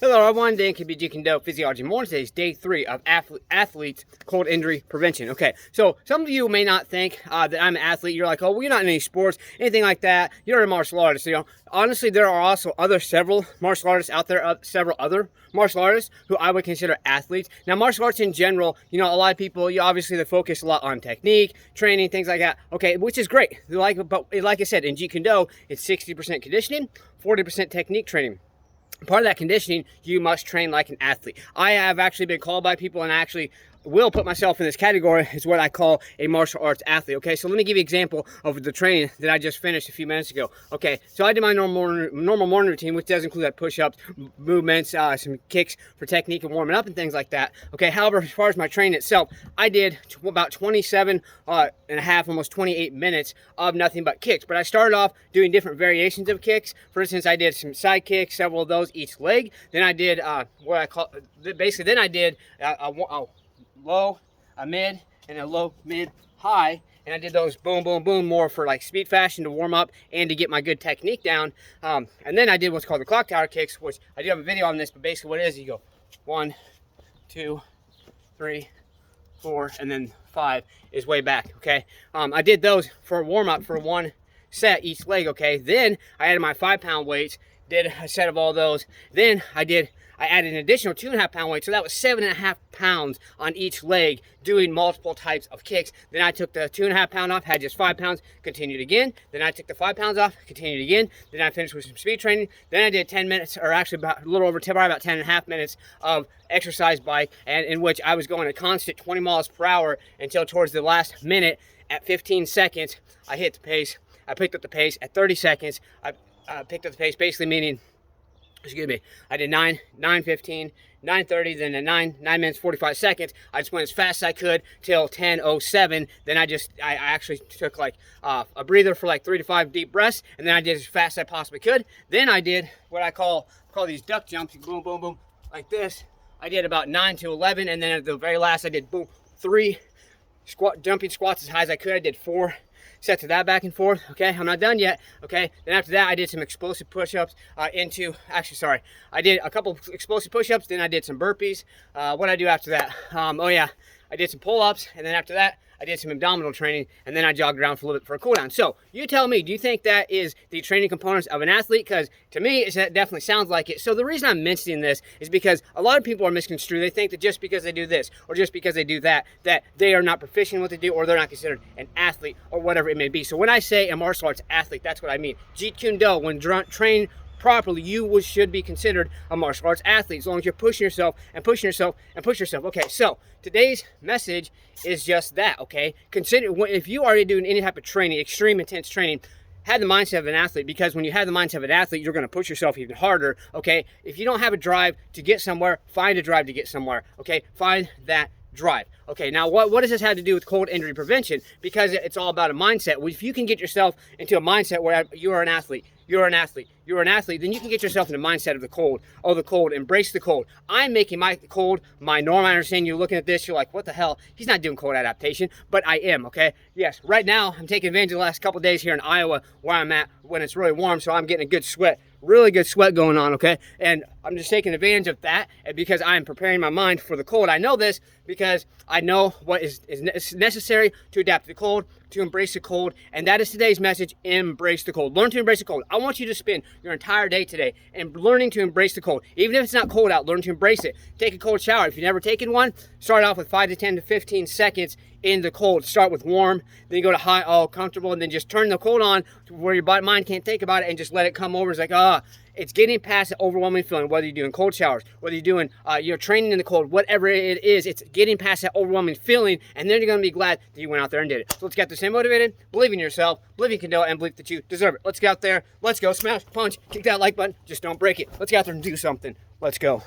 Hello everyone, Dan can be Jeet Kune Physiology Morning. Today's day 3 of athletes cold injury prevention. Okay, so some of you may not think that I'm an athlete. You're like, oh, well, you're not in any sports, anything like that. You're a martial artist. You know, honestly, there are also several martial artists out there, several other martial artists who I would consider athletes. Now, martial arts in general, you know, a lot of people, obviously they focus a lot on technique, training, things like that. Okay, which is great. But like I said, in Jeet Kune, it's 60% conditioning, 40% technique training. Part of that conditioning, you must train like an athlete. I have actually been called by people, and I actually will put myself in this category, is what I call a martial arts athlete. Okay, so let me give you an example of the training that I just finished a few minutes ago. Okay, so I did my normal morning routine, which does include like push-ups, movements, some kicks for technique and warming up and things like that. Okay, however, as far as my training itself, I did about 27 and a half, almost 28 minutes of nothing but kicks. But I started off doing different variations of kicks. For instance, I did some side kicks, several of those each leg. Then I did what I call, basically, then I did a low, a mid, and a low, mid, high, and I did those boom, boom, boom more for like speed fashion to warm up and to get my good technique down. And then I did what's called the clock tower kicks, which I do have a video on this, but basically what it is, you go 1, 2, 3, 4, and then 5 is way back. Okay, I did those for a warm up for one set each leg. Okay, then I added my 5-pound weights, did a set of all those. Then I added an additional 2.5 pound weight, so that was 7.5 pounds on each leg, doing multiple types of kicks. Then I took the 2.5 pound off, had just 5 pounds, continued again. Then I took the 5 pounds off, continued again. Then I finished with some speed training. Then I did 10 minutes, or actually about a little over 10, probably about 10.5 minutes of exercise bike, and in which I was going a constant 20 miles per hour until towards the last minute. At 15 seconds, I hit the pace. I picked up the pace. At 30 seconds, I picked up the pace, basically meaning, excuse me, I did 9:15, 9:30, then at 9 minutes 45 seconds. I just went as fast as I could till 10:07. Then I actually took like a breather for like 3 to 5 deep breaths, and then I did as fast as I possibly could. Then I did what I call these duck jumps, boom, boom, boom, like this. I did about 9 to 11, and then at the very last I did boom, 3 jumping squats as high as I could. I did 4 sets of that back and forth. Okay, I'm not done yet. Okay, then after that I did some explosive push-ups I did a couple explosive push-ups, then I did some burpees. What did I do after that? I did some pull-ups, and then after that I did some abdominal training, and then I jogged around for a little bit for a cool down. So you tell me, do you think that is the training components of an athlete? Because to me, it definitely sounds like it. So the reason I'm mentioning this is because a lot of people are misconstrued. They think that just because they do this or just because they do that, that they are not proficient in what they do, or they're not considered an athlete, or whatever it may be. So when I say a martial arts athlete, that's what I mean. Jeet Kune, when trained properly, you should be considered a martial arts athlete, as long as you're pushing yourself and pushing yourself and pushing yourself. Okay, so today's message is just that. Okay, consider, if you are doing any type of training, extreme intense training, have the mindset of an athlete, because when you have the mindset of an athlete, you're going to push yourself even harder. Okay, if you don't have a drive to get somewhere, find a drive to get somewhere. Okay, find that drive. Okay, now what does this have to do with cold injury prevention? Because it's all about a mindset. If you can get yourself into a mindset where you are an athlete, you're an athlete, then you can get yourself in the mindset of the cold. Oh, the cold, embrace the cold. I'm making my cold my norm. I understand you're looking at this, you're like, what the hell? He's not doing cold adaptation, but I am, okay? Yes, right now I'm taking advantage of the last couple of days here in Iowa where I'm at when it's really warm, so I'm getting a good sweat, really good sweat going on, okay? And I'm just taking advantage of that, and because I'm preparing my mind for the cold. I know this because I know what is necessary to adapt to the cold, to embrace the cold, and that is today's message: embrace the cold. Learn to embrace the cold. I want you to spend your entire day today and learning to embrace the cold. Even if it's not cold out, learn to embrace it. Take a cold shower. If you've never taken one, start off with 5 to 10 to 15 seconds in the cold. Start with warm, then you go to high, all comfortable, and then just turn the cold on to where your mind can't think about it, and just let it come over. It's like, it's getting past the overwhelming feeling, whether you're doing cold showers, whether you're doing training in the cold, whatever it is, it's getting past that overwhelming feeling, and then you're going to be glad that you went out there and did it. So let's get this in motivated, believe in yourself, believe you can do it, and believe that you deserve it. Let's get out there, let's go, smash, punch, kick that like button, just don't break it. Let's get out there and do something. Let's go.